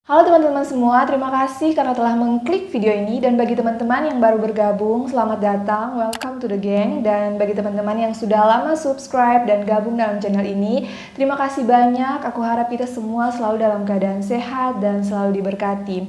Halo teman-teman semua, terima kasih karena telah mengklik video ini. Dan bagi teman-teman yang baru bergabung, selamat datang, welcome to the gang. Dan bagi teman-teman yang sudah lama subscribe dan gabung dalam channel ini, terima kasih banyak. Aku harap kita semua selalu dalam keadaan sehat dan selalu diberkati.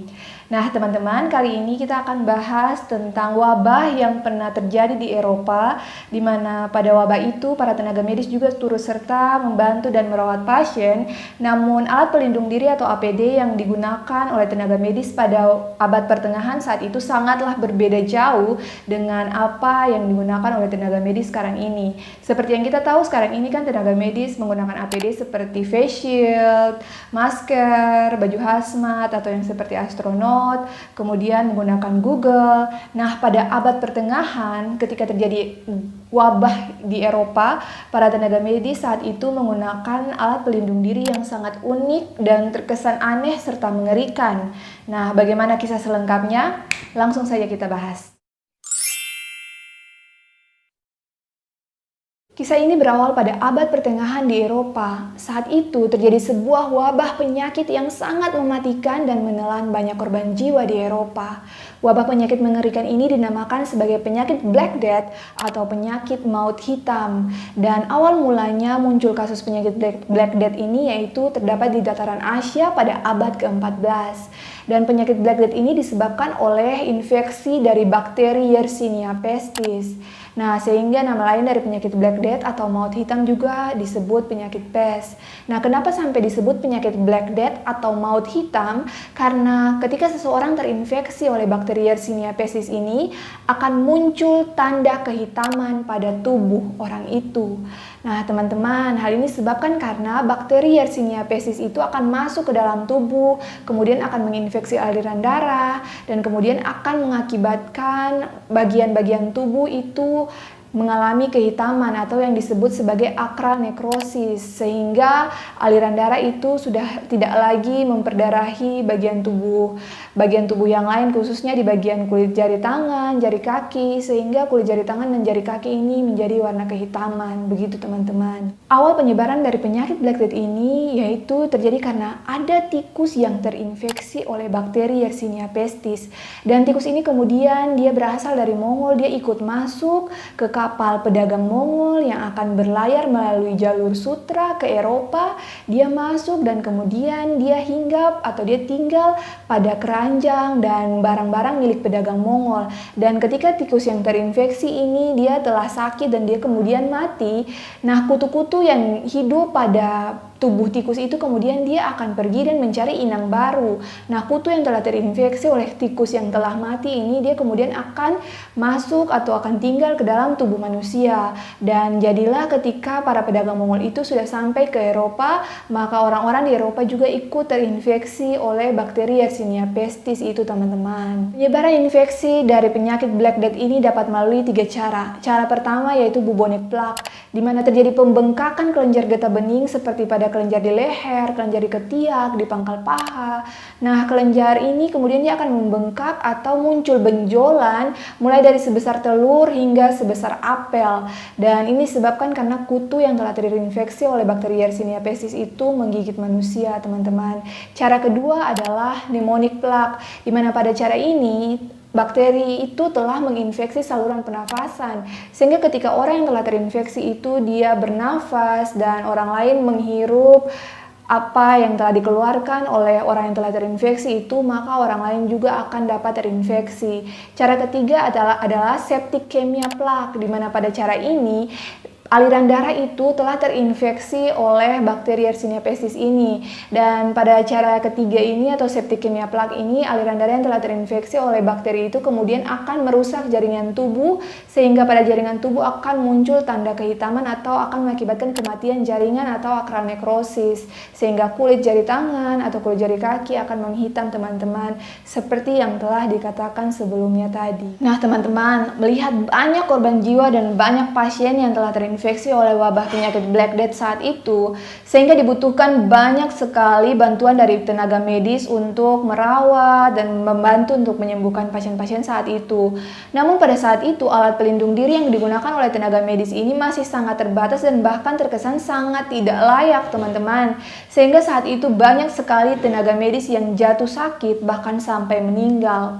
Nah teman-teman, kali ini kita akan bahas tentang wabah yang pernah terjadi di Eropa, di mana pada wabah itu para tenaga medis juga turut serta membantu dan merawat pasien. Namun alat pelindung diri atau APD yang digunakan oleh tenaga medis pada abad pertengahan saat itu sangatlah berbeda jauh dengan apa yang digunakan oleh tenaga medis sekarang ini. Seperti yang kita tahu sekarang ini kan tenaga medis menggunakan APD seperti face shield, masker, baju hazmat atau yang seperti astronot, kemudian menggunakan Google. Nah, pada abad pertengahan ketika terjadi wabah di Eropa, para tenaga medis saat itu menggunakan alat pelindung diri yang sangat unik dan terkesan aneh serta mengerikan. Nah, bagaimana kisah selengkapnya? Langsung saja kita bahas. Kisah ini berawal pada abad pertengahan di Eropa. Saat itu terjadi sebuah wabah penyakit yang sangat mematikan dan menelan banyak korban jiwa di Eropa. Wabah penyakit mengerikan ini dinamakan sebagai penyakit Black Death atau penyakit maut hitam. Dan awal mulanya muncul kasus penyakit Black Death ini yaitu terdapat di dataran Asia pada abad ke-14. Dan penyakit Black Death ini disebabkan oleh infeksi dari bakteri Yersinia pestis. Nah, sehingga nama lain dari penyakit Black Death atau maut hitam juga disebut penyakit pes. Nah, kenapa sampai disebut penyakit Black Death atau maut hitam? Karena ketika seseorang terinfeksi oleh bakteri Yersinia pestis ini akan muncul tanda kehitaman pada tubuh orang itu. Nah, teman-teman, hal ini disebabkan karena bakteri Yersinia pestis itu akan masuk ke dalam tubuh, kemudian akan menginfeksi aliran darah, dan kemudian akan mengakibatkan bagian-bagian tubuh itu mengalami kehitaman atau yang disebut sebagai akral nekrosis, sehingga aliran darah itu sudah tidak lagi memperdarahi bagian tubuh yang lain, khususnya di bagian kulit jari tangan, jari kaki, sehingga kulit jari tangan dan jari kaki ini menjadi warna kehitaman. Begitu teman-teman. Awal penyebaran dari penyakit Black Death ini yaitu terjadi karena ada tikus yang terinfeksi oleh bakteri Yersinia pestis, dan tikus ini kemudian dia berasal dari Mongol. Dia ikut masuk ke kapal pedagang Mongol yang akan berlayar melalui jalur sutra ke Eropa. Dia masuk dan kemudian dia hinggap atau dia tinggal pada keranjang dan barang-barang milik pedagang Mongol. Dan ketika tikus yang terinfeksi ini dia telah sakit dan dia kemudian mati, nah kutu-kutu yang hidup pada tubuh tikus itu kemudian dia akan pergi dan mencari inang baru. Nah, kutu yang telah terinfeksi oleh tikus yang telah mati ini dia kemudian akan masuk atau akan tinggal ke dalam tubuh manusia. Dan jadilah ketika para pedagang Mongol itu sudah sampai ke Eropa, maka orang-orang di Eropa juga ikut terinfeksi oleh bakteri Yersinia pestis itu, teman-teman. Penyebaran infeksi dari penyakit Black Death ini dapat melalui 3 cara. Cara pertama yaitu bubonic plague, di mana terjadi pembengkakan kelenjar getah bening seperti pada kelenjar di leher, kelenjar di ketiak, di pangkal paha. Nah, kelenjar ini kemudian dia akan membengkak atau muncul benjolan mulai dari sebesar telur hingga sebesar apel. Dan ini disebabkan karena kutu yang telah terinfeksi oleh bakteri Yersinia pestis itu menggigit manusia, teman-teman. Cara kedua adalah pneumonic plague, di mana pada cara ini bakteri itu telah menginfeksi saluran pernafasan, sehingga ketika orang yang telah terinfeksi itu dia bernafas dan orang lain menghirup apa yang telah dikeluarkan oleh orang yang telah terinfeksi itu, maka orang lain juga akan dapat terinfeksi. Cara ketiga adalah septicemia plague, di mana pada cara ini aliran darah itu telah terinfeksi oleh bakteri Yersinia pestis ini. Dan pada cara ketiga ini atau septicemia plague ini, aliran darah yang telah terinfeksi oleh bakteri itu kemudian akan merusak jaringan tubuh, sehingga pada jaringan tubuh akan muncul tanda kehitaman atau akan mengakibatkan kematian jaringan atau akral nekrosis, sehingga kulit jari tangan atau kulit jari kaki akan menghitam, teman-teman, seperti yang telah dikatakan sebelumnya tadi. Nah, teman-teman, melihat banyak korban jiwa dan banyak pasien yang telah terinfeksi terinfeksi oleh wabah penyakit Black Death saat itu, sehingga dibutuhkan banyak sekali bantuan dari tenaga medis untuk merawat dan membantu untuk menyembuhkan pasien-pasien saat itu. Namun pada saat itu alat pelindung diri yang digunakan oleh tenaga medis ini masih sangat terbatas dan bahkan terkesan sangat tidak layak, teman-teman. Sehingga saat itu banyak sekali tenaga medis yang jatuh sakit bahkan sampai meninggal.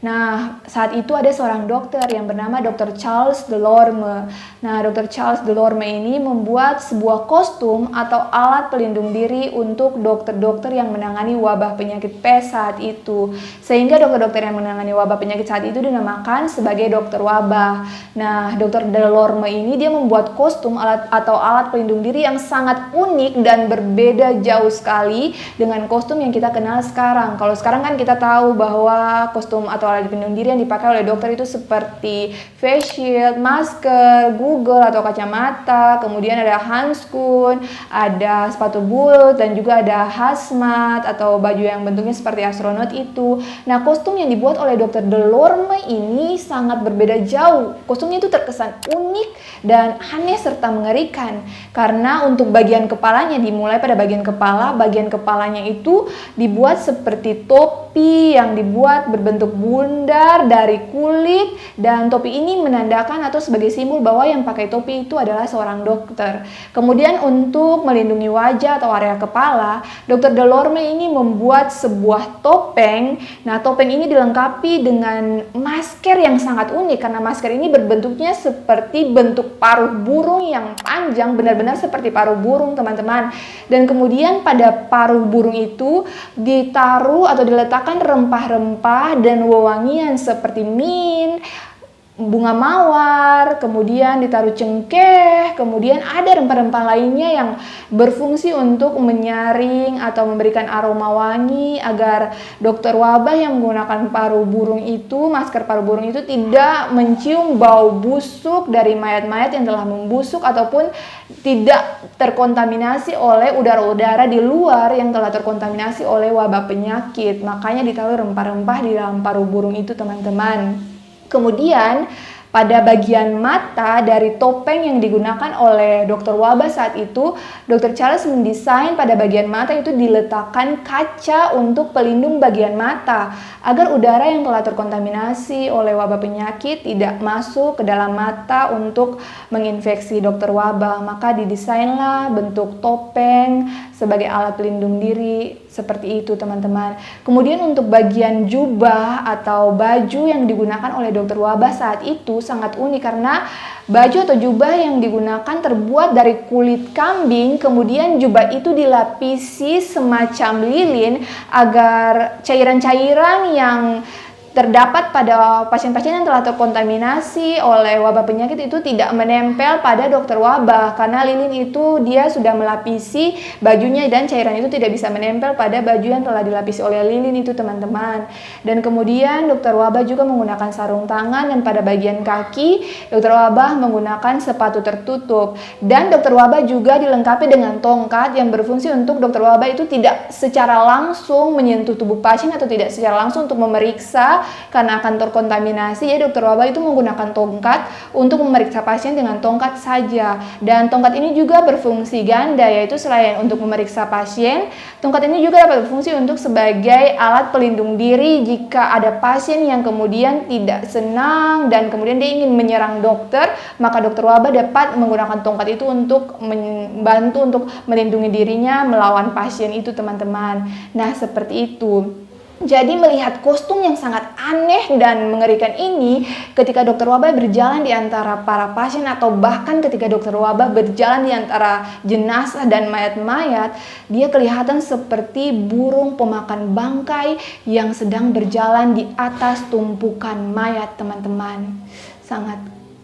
Nah, saat itu ada seorang dokter yang bernama Dr. Charles Delorme. Nah, Dr. Charles Delorme ini membuat sebuah kostum atau alat pelindung diri untuk dokter-dokter yang menangani wabah penyakit pes saat itu. Sehingga dokter-dokter yang menangani wabah penyakit saat itu dinamakan sebagai dokter wabah. Nah, Dr. Delorme ini dia membuat kostum atau alat pelindung diri yang sangat unik dan berbeda jauh sekali dengan kostum yang kita kenal sekarang. Kalau sekarang kan kita tahu bahwa kostum atau alat pelindung diri yang dipakai oleh dokter itu seperti face shield, masker, Google atau kacamata, kemudian ada handskun, ada sepatu boot, dan juga ada hazmat atau baju yang bentuknya seperti astronot itu. Nah, kostum yang dibuat oleh Dr. Delorme ini sangat berbeda jauh. Kostumnya itu terkesan unik dan aneh serta mengerikan karena untuk bagian kepalanya dimulai pada bagian kepalanya itu dibuat seperti topi yang dibuat berbentuk bundar dari kulit, dan topi ini menandakan atau sebagai simbol bahwa yang pakai topi itu adalah seorang dokter. Kemudian untuk melindungi wajah atau area kepala, Dr. Delorme ini membuat sebuah topeng. Nah, topeng ini dilengkapi dengan masker yang sangat unik karena masker ini berbentuknya seperti bentuk paruh burung yang panjang, benar-benar seperti paruh burung, teman-teman. Dan kemudian pada paruh burung itu ditaruh atau diletakkan rempah-rempah dan wewangian seperti mint, bunga mawar, kemudian ditaruh cengkeh, kemudian ada rempah-rempah lainnya yang berfungsi untuk menyaring atau memberikan aroma wangi agar dokter wabah yang menggunakan paruh burung itu, masker paruh burung itu tidak mencium bau busuk dari mayat-mayat yang telah membusuk ataupun tidak terkontaminasi oleh udara-udara di luar yang telah terkontaminasi oleh wabah penyakit. Makanya ditaruh rempah-rempah di dalam paruh burung itu, teman-teman. Kemudian pada bagian mata dari topeng yang digunakan oleh dokter wabah saat itu, Dr. Charles mendesain pada bagian mata itu diletakkan kaca untuk pelindung bagian mata agar udara yang telah terkontaminasi oleh wabah penyakit tidak masuk ke dalam mata untuk menginfeksi dokter wabah. Maka didesainlah bentuk topeng sebagai alat pelindung diri seperti itu, teman-teman. Kemudian untuk bagian jubah atau baju yang digunakan oleh dokter wabah saat itu sangat unik karena baju atau jubah yang digunakan terbuat dari kulit kambing, kemudian jubah itu dilapisi semacam lilin agar cairan-cairan yang terdapat pada pasien-pasien yang telah terkontaminasi oleh wabah penyakit itu tidak menempel pada dokter wabah, karena lilin itu dia sudah melapisi bajunya dan cairan itu tidak bisa menempel pada baju yang telah dilapisi oleh lilin itu, teman-teman. Dan kemudian dokter wabah juga menggunakan sarung tangan, dan pada bagian kaki dokter wabah menggunakan sepatu tertutup. Dan dokter wabah juga dilengkapi dengan tongkat yang berfungsi untuk dokter wabah itu tidak secara langsung menyentuh tubuh pasien atau tidak secara langsung untuk memeriksa karena akan terkontaminasi. Ya, dokter wabah itu menggunakan tongkat untuk memeriksa pasien dengan tongkat saja. Dan tongkat ini juga berfungsi ganda, yaitu selain untuk memeriksa pasien, tongkat ini juga dapat berfungsi untuk sebagai alat pelindung diri jika ada pasien yang kemudian tidak senang dan kemudian dia ingin menyerang dokter, maka dokter wabah dapat menggunakan tongkat itu untuk membantu untuk melindungi dirinya melawan pasien itu, teman-teman. Nah, seperti itu. Jadi melihat kostum yang sangat aneh dan mengerikan ini ketika dokter wabah berjalan di antara para pasien atau bahkan ketika dokter wabah berjalan di antara jenazah dan mayat-mayat, dia kelihatan seperti burung pemakan bangkai yang sedang berjalan di atas tumpukan mayat, teman-teman. Sangat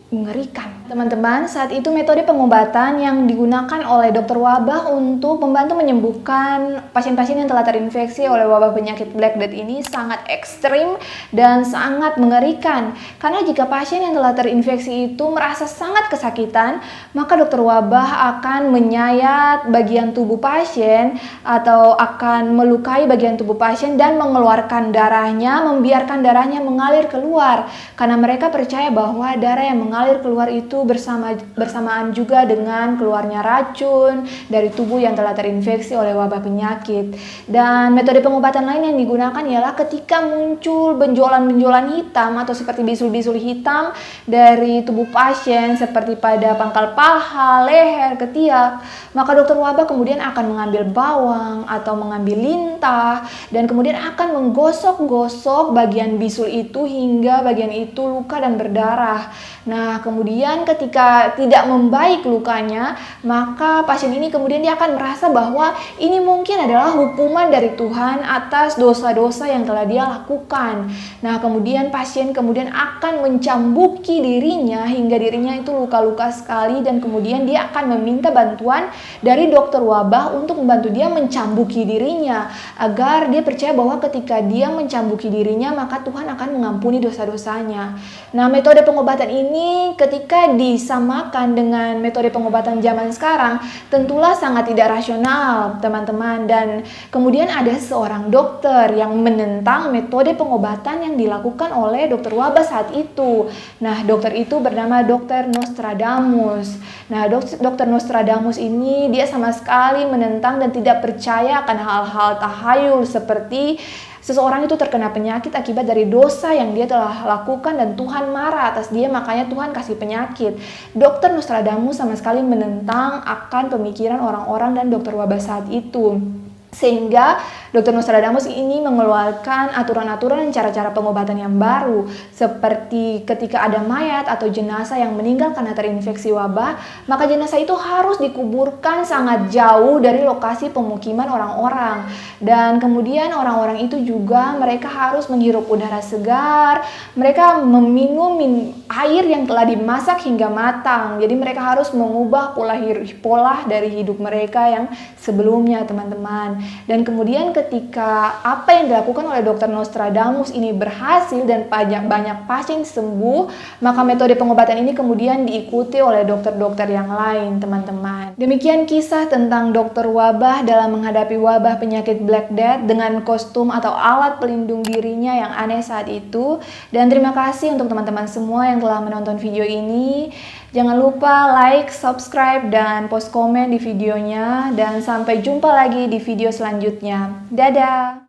mengerikan. Teman-teman, saat itu metode pengobatan yang digunakan oleh dokter wabah untuk membantu menyembuhkan pasien-pasien yang telah terinfeksi oleh wabah penyakit Black Death ini sangat ekstrim dan sangat mengerikan. Karena jika pasien yang telah terinfeksi itu merasa sangat kesakitan, maka dokter wabah akan menyayat bagian tubuh pasien atau akan melukai bagian tubuh pasien dan mengeluarkan darahnya, membiarkan darahnya mengalir keluar. Karena mereka percaya bahwa darah yang mengalir mengalir keluar itu bersamaan juga dengan keluarnya racun dari tubuh yang telah terinfeksi oleh wabah penyakit. Dan metode pengobatan lain yang digunakan ialah ketika muncul benjolan-benjolan hitam atau seperti bisul-bisul hitam dari tubuh pasien seperti pada pangkal paha, leher, ketiak, maka dokter wabah kemudian akan mengambil bawang atau mengambil lintah dan kemudian akan menggosok-gosok bagian bisul itu hingga bagian itu luka dan berdarah. Nah, kemudian ketika tidak membaik lukanya, maka pasien ini kemudian dia akan merasa bahwa ini mungkin adalah hukuman dari Tuhan atas dosa-dosa yang telah dia lakukan. Nah, kemudian pasien kemudian akan mencambuki dirinya hingga dirinya itu luka-luka sekali dan kemudian dia akan meminta bantuan dari dokter wabah untuk membantu dia mencambuki dirinya agar dia percaya bahwa ketika dia mencambuki dirinya maka Tuhan akan mengampuni dosa-dosanya. Nah, metode pengobatan ini ketika disamakan dengan metode pengobatan zaman sekarang tentulah sangat tidak rasional, teman-teman. Dan kemudian ada seorang dokter yang menentang metode pengobatan yang dilakukan oleh dokter wabah saat itu. Nah, dokter itu bernama Dokter Nostradamus. Nah, Dokter Nostradamus ini dia sama sekali menentang dan tidak percaya akan hal-hal tahayul seperti seseorang itu terkena penyakit akibat dari dosa yang dia telah lakukan dan Tuhan marah atas dia, makanya Tuhan kasih penyakit. Dokter Nostradamus sama sekali menentang akan pemikiran orang-orang dan dokter wabah saat itu. Sehingga Dokter Nostradamus ini mengeluarkan aturan-aturan dan cara-cara pengobatan yang baru, seperti ketika ada mayat atau jenazah yang meninggal karena terinfeksi wabah, maka jenazah itu harus dikuburkan sangat jauh dari lokasi pemukiman orang-orang. Dan kemudian orang-orang itu juga mereka harus menghirup udara segar, mereka meminum air yang telah dimasak hingga matang. Jadi mereka harus mengubah pola dari hidup mereka yang sebelumnya, teman-teman. Dan kemudian ketika apa yang dilakukan oleh Dokter Nostradamus ini berhasil dan banyak pasien sembuh, maka metode pengobatan ini kemudian diikuti oleh dokter-dokter yang lain, teman-teman. Demikian kisah tentang dokter wabah dalam menghadapi wabah penyakit Black Death dengan kostum atau alat pelindung dirinya yang aneh saat itu. Dan terima kasih untuk teman-teman semua yang telah menonton video ini. Jangan lupa like, subscribe, dan post komen di videonya. Dan sampai jumpa lagi di video selanjutnya. Dadah!